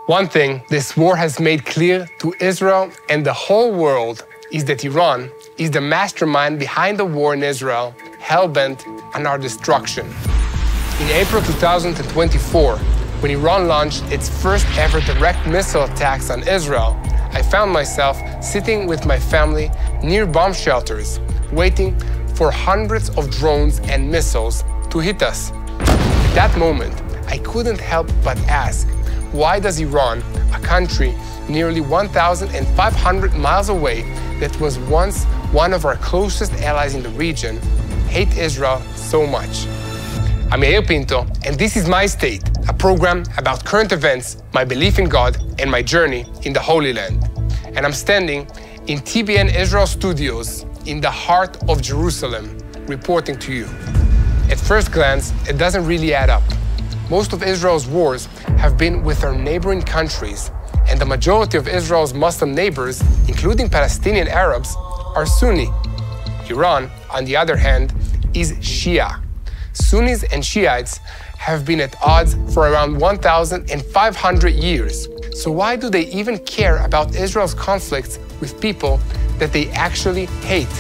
One thing this war has made clear to Israel and the whole world is that Iran is the mastermind behind the war in Israel, hell-bent on our destruction. In April 2024, when Iran launched its first ever direct missile attacks on Israel, I found myself sitting with my family near bomb shelters, waiting for hundreds of drones and missiles to hit us. At that moment, I couldn't help but ask, why does Iran, a country nearly 1,500 miles away that was once one of our closest allies in the region, hate Israel so much? I'm Yair Pinto, and this is My State, a program about current events, my belief in God, and my journey in the Holy Land. And I'm standing in TBN Israel studios in the heart of Jerusalem, reporting to you. At first glance, it doesn't really add up. Most of Israel's wars have been with our neighboring countries, and the majority of Israel's Muslim neighbors, including Palestinian Arabs, are Sunni. Iran, on the other hand, is Shia. Sunnis and Shiites have been at odds for around 1,500 years. So why do they even care about Israel's conflicts with people that they actually hate?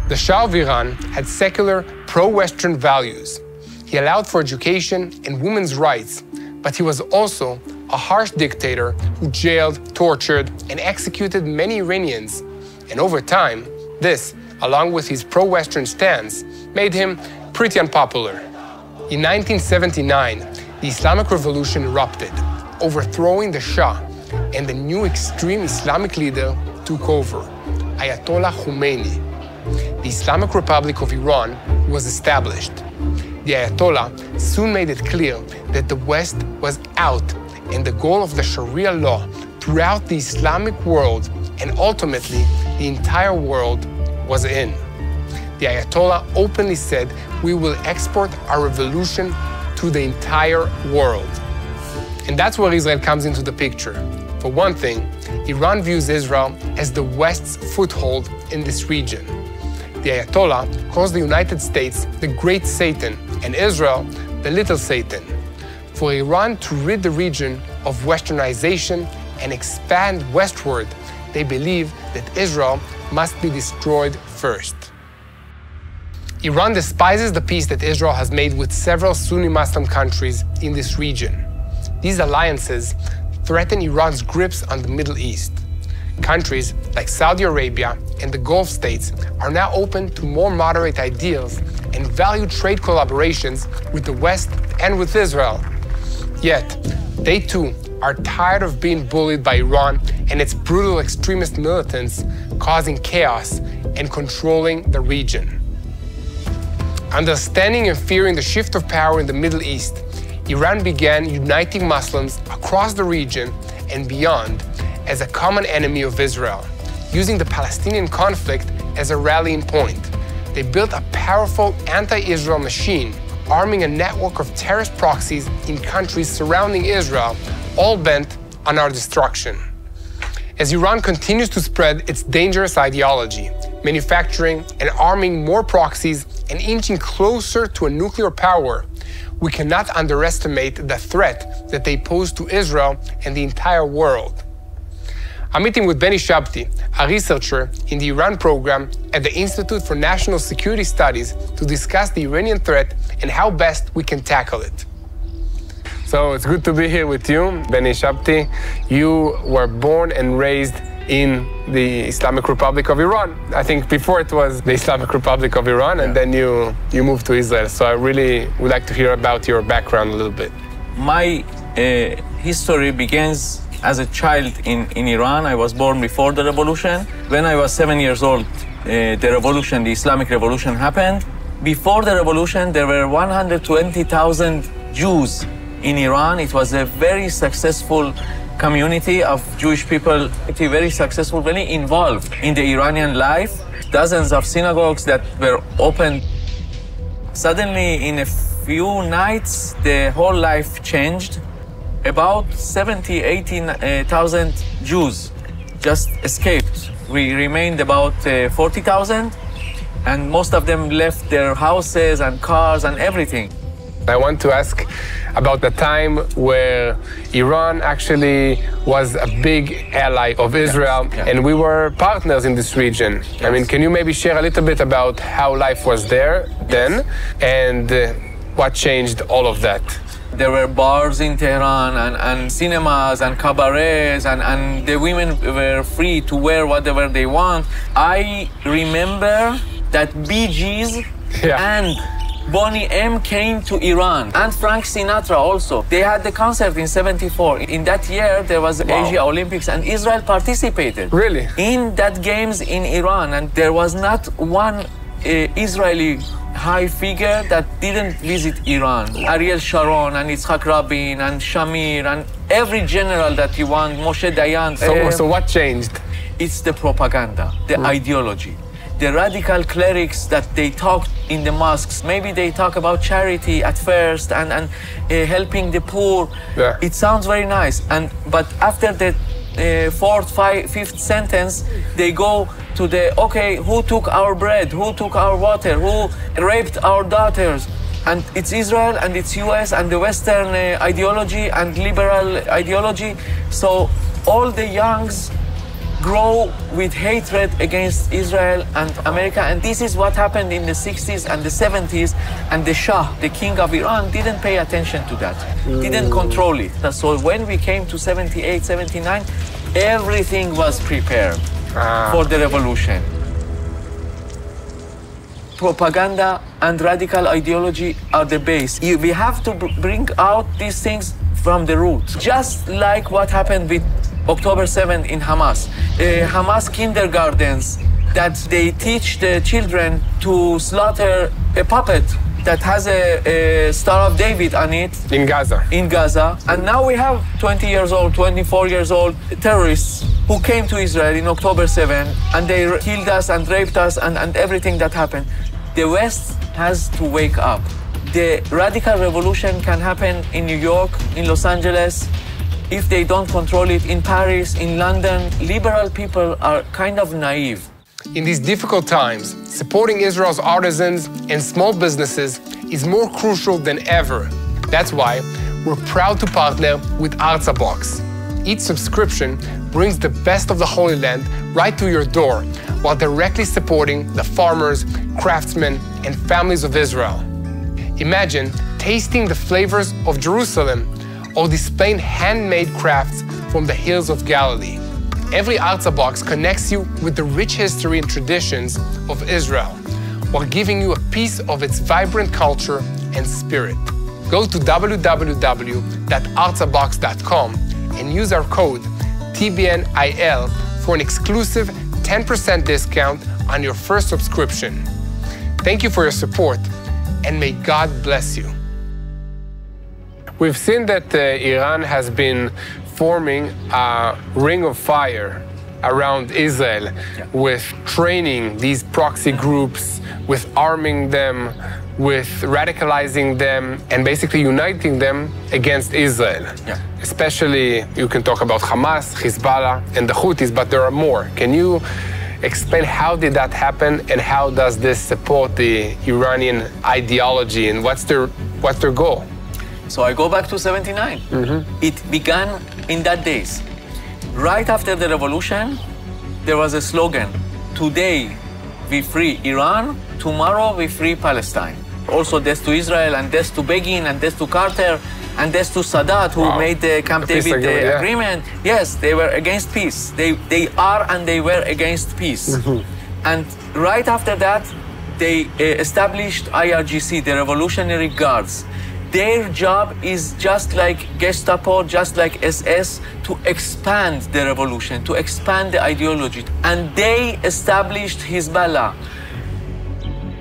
The Shah of Iran had secular, pro-Western values. He allowed for education and women's rights, but he was also a harsh dictator who jailed, tortured, and executed many Iranians. And over time, this, along with his pro-Western stance, made him pretty unpopular. In 1979, the Islamic Revolution erupted, overthrowing the Shah, and the new extreme Islamic leader took over, Ayatollah Khomeini. The Islamic Republic of Iran was established. The Ayatollah soon made it clear that the West was out, and the goal of the Sharia law throughout the Islamic world, and ultimately the entire world, was in. The Ayatollah openly said, "We will export our revolution to the entire world." And that's where Israel comes into the picture. For one thing, Iran views Israel as the West's foothold in this region. The Ayatollah calls the United States the Great Satan and Israel the Little Satan. For Iran to rid the region of westernization and expand westward, they believe that Israel must be destroyed first. Iran despises the peace that Israel has made with several Sunni Muslim countries in this region. These alliances threaten Iran's grips on the Middle East. Countries like Saudi Arabia and the Gulf states are now open to more moderate ideals and value trade collaborations with the West and with Israel. Yet, they too are tired of being bullied by Iran and its brutal extremist militants, causing chaos and controlling the region. Understanding and fearing the shift of power in the Middle East, Iran began uniting Muslims across the region and beyond as a common enemy of Israel, using the Palestinian conflict as a rallying point. They built a powerful anti-Israel machine, arming a network of terrorist proxies in countries surrounding Israel, all bent on our destruction. As Iran continues to spread its dangerous ideology, manufacturing and arming more proxies and inching closer to a nuclear power, we cannot underestimate the threat that they pose to Israel and the entire world. I'm meeting with Beni Sabti, a researcher in the Iran program at the Institute for National Security Studies, to discuss the Iranian threat and how best we can tackle it. So it's good to be here with you, Beni Sabti. You were born and raised in the Islamic Republic of Iran. I think before it was the Islamic Republic of Iran, and then you moved to Israel. So I really would like to hear about your background a little bit. My history begins as a child in Iran. I was born before the revolution. When I was 7 years old, the Islamic Revolution happened. Before the revolution, there were 120,000 Jews in Iran. It was a very successful community of Jewish people, very successful, very involved in the Iranian life. Dozens of synagogues that were opened. Suddenly, in a few nights, the whole life changed. About 70,000, 80,000 Jews just escaped. We remained about 40,000, and most of them left their houses and cars and everything. I want to ask about the time where Iran actually was a big ally of Israel, and we were partners in this region. I mean, can you maybe share a little bit about how life was there then, and what changed all of that? There were bars in Tehran and cinemas and cabarets, and the women were free to wear whatever they want. I remember that Bee Gees and Boney M came to Iran, and Frank Sinatra also. They had the concert in '74. In that year, there was Asia Olympics, and Israel participated. Really? In that games in Iran, and there was not one Israeli high figure that didn't visit Iran. Ariel Sharon and Yitzhak Rabin and Shamir and every general that you want, Moshe Dayan. So what changed? It's the propaganda, the ideology. The radical clerics that they talk in the mosques, maybe they talk about charity at first and helping the poor. Yeah. It sounds very nice, but after the fourth, fifth sentence, they go to the, okay, who took our bread, who took our water, who raped our daughters? And it's Israel and it's US and the Western ideology and liberal ideology. So all the youngs grow with hatred against Israel and America, and this is what happened in the 60s and the 70s, and the Shah, the king of Iran, didn't pay attention to that, didn't control it. So when we came to 78, 79, everything was prepared for the revolution. Propaganda and radical ideology are the base. We have to bring out these things from the root, just like what happened with October 7th in Hamas. Hamas kindergartens that they teach the children to slaughter a puppet that has a Star of David on it. In Gaza. In Gaza. And now we have 20 years old, 24 years old terrorists who came to Israel in October 7 and they killed us and raped us and everything that happened. The West has to wake up. The radical revolution can happen in New York, in Los Angeles, if they don't control it, in Paris, in London. Liberal people are kind of naive. In these difficult times, supporting Israel's artisans and small businesses is more crucial than ever. That's why we're proud to partner with Artzabox. Each subscription brings the best of the Holy Land right to your door, while directly supporting the farmers, craftsmen, and families of Israel. Imagine tasting the flavors of Jerusalem or displaying handmade crafts from the hills of Galilee. Every Artzabox connects you with the rich history and traditions of Israel, while giving you a piece of its vibrant culture and spirit. Go to www.artzabox.com and use our code TBNIL for an exclusive 10% discount on your first subscription. Thank you for your support, and may God bless you. We've seen that Iran has been forming a ring of fire around Israel with training these proxy groups, with arming them, with radicalizing them, and basically uniting them against Israel. Especially, you can talk about Hamas, Hezbollah, and the Houthis, but there are more. Can you explain how did that happen, and how does this support the Iranian ideology, and what's their goal? So I go back to 79. It began in that days. Right after the revolution, there was a slogan: today we free Iran, tomorrow we free Palestine. Also death to Israel, and death to Begin, and death to Carter, and death to Sadat, who made the Camp David agreement. Yes, they were against peace. They are and they were against peace. And right after that, they established IRGC, the Revolutionary Guards. Their job is just like Gestapo, just like SS, to expand the revolution, to expand the ideology. And they established Hezbollah.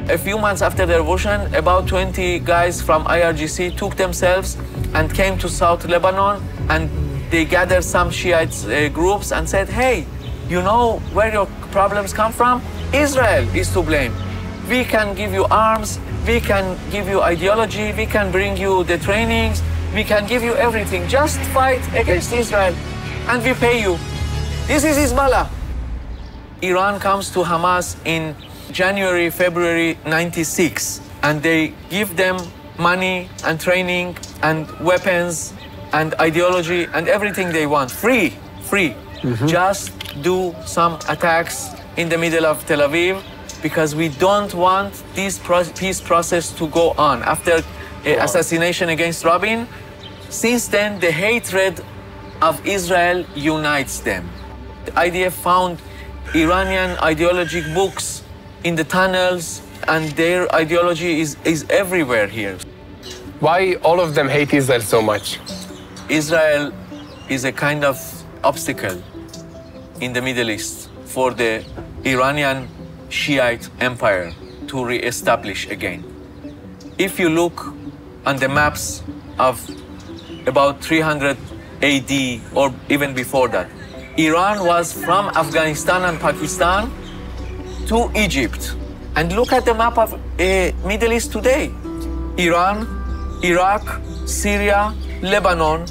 A few months after the revolution, about 20 guys from IRGC took themselves and came to South Lebanon, and they gathered some Shiite groups and said, hey, you know where your problems come from? Israel is to blame. We can give you arms, we can give you ideology, we can bring you the trainings, we can give you everything. Just fight against Israel and we pay you. This is Hezbollah. Iran comes to Hamas in January, February 96, and they give them money and training and weapons and ideology and everything they want. Free. Just do some attacks in the middle of Tel Aviv, because we don't want this peace process to go on. After assassination against Rabin, since then the hatred of Israel unites them. The IDF found Iranian ideological books in the tunnels, and their ideology is everywhere here. Why all of them hate Israel so much? Israel is a kind of obstacle in the Middle East for the Iranian Shiite empire to re-establish again. If you look on the maps of about 300 AD or even before that, Iran was from Afghanistan and Pakistan to Egypt. And look at the map of Middle East today. Iran, Iraq, Syria, Lebanon,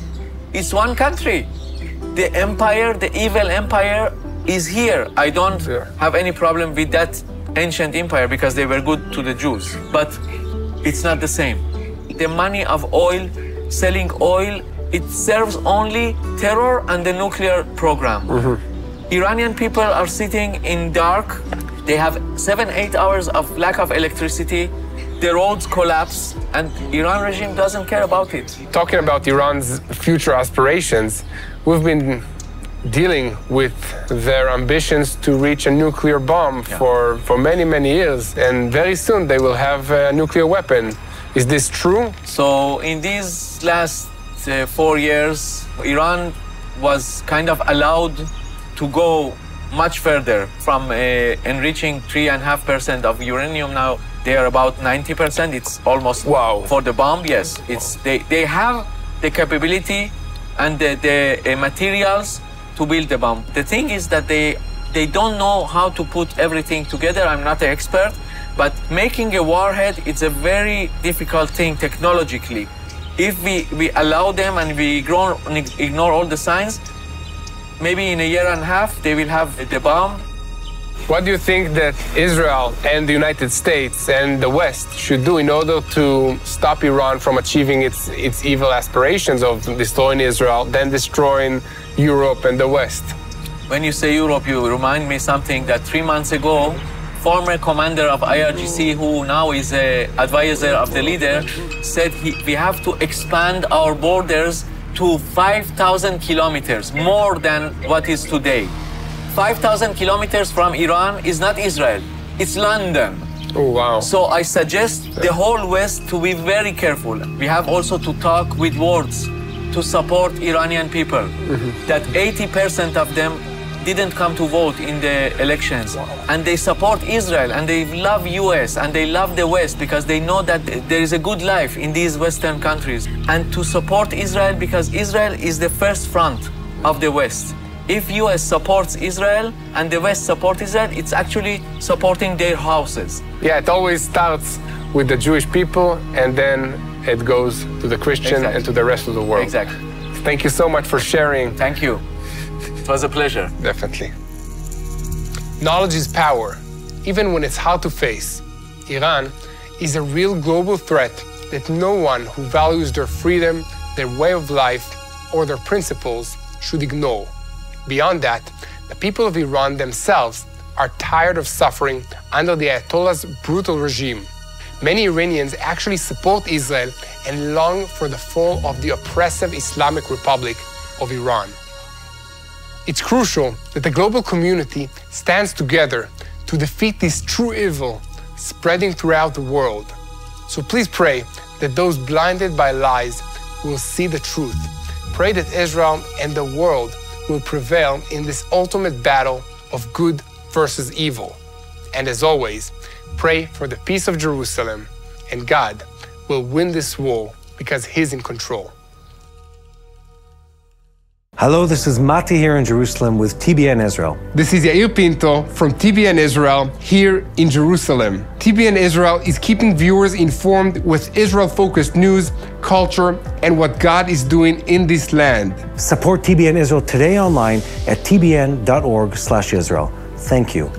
it's one country. The empire, the evil empire is here. I don't have any problem with that ancient empire because they were good to the Jews, but it's not the same. The money of oil, selling oil, it serves only terror and the nuclear program. Iranian people are sitting in dark. They have 7-8 hours of lack of electricity. The roads collapse, and Iran regime doesn't care about it. Talking about Iran's future aspirations, we've been dealing with their ambitions to reach a nuclear bomb for many, many years, and very soon they will have a nuclear weapon. Is this true? So in these last 4 years, Iran was kind of allowed to go much further from enriching 3.5% of uranium. Now they are about 90%. It's almost for the bomb. Yes, they have the capability and the materials to build the bomb. The thing is that they don't know how to put everything together. I'm not an expert, but making a warhead, it's a very difficult thing technologically. If we allow them and we ignore all the signs, maybe in a year and a half, they will have the bomb. What do you think that Israel and the United States and the West should do in order to stop Iran from achieving its evil aspirations of destroying Israel, then destroying Europe and the West? When you say Europe, you remind me something that 3 months ago, former commander of IRGC, who now is an advisor of the leader, said we have to expand our borders to 5,000 kilometers, more than what is today. 5,000 kilometers from Iran is not Israel, it's London. Oh, wow. So I suggest the whole West to be very careful. We have also to talk with words to support Iranian people, that 80% of them didn't come to vote in the elections, and they support Israel, and they love US, and they love the West because they know that there is a good life in these Western countries, and to support Israel because Israel is the first front of the West. If US supports Israel and the West supports Israel, it's actually supporting their houses. Yeah, it always starts with the Jewish people, and then it goes to the Christian and to the rest of the world. Exactly. Thank you so much for sharing. Thank you. It was a pleasure. Definitely. Knowledge is power, even when it's hard to face. Iran is a real global threat that no one who values their freedom, their way of life, or their principles should ignore. Beyond that, the people of Iran themselves are tired of suffering under the Ayatollah's brutal regime. Many Iranians actually support Israel and long for the fall of the oppressive Islamic Republic of Iran. It's crucial that the global community stands together to defeat this true evil spreading throughout the world. So please pray that those blinded by lies will see the truth. Pray that Israel and the world will prevail in this ultimate battle of good versus evil. And as always, pray for the peace of Jerusalem, and God will win this war because He's in control. Hello, this is Mati here in Jerusalem with TBN Israel. This is Yair Pinto from TBN Israel here in Jerusalem. TBN Israel is keeping viewers informed with Israel-focused news, culture, and what God is doing in this land. Support TBN Israel today online at tbn.org/Israel. Thank you.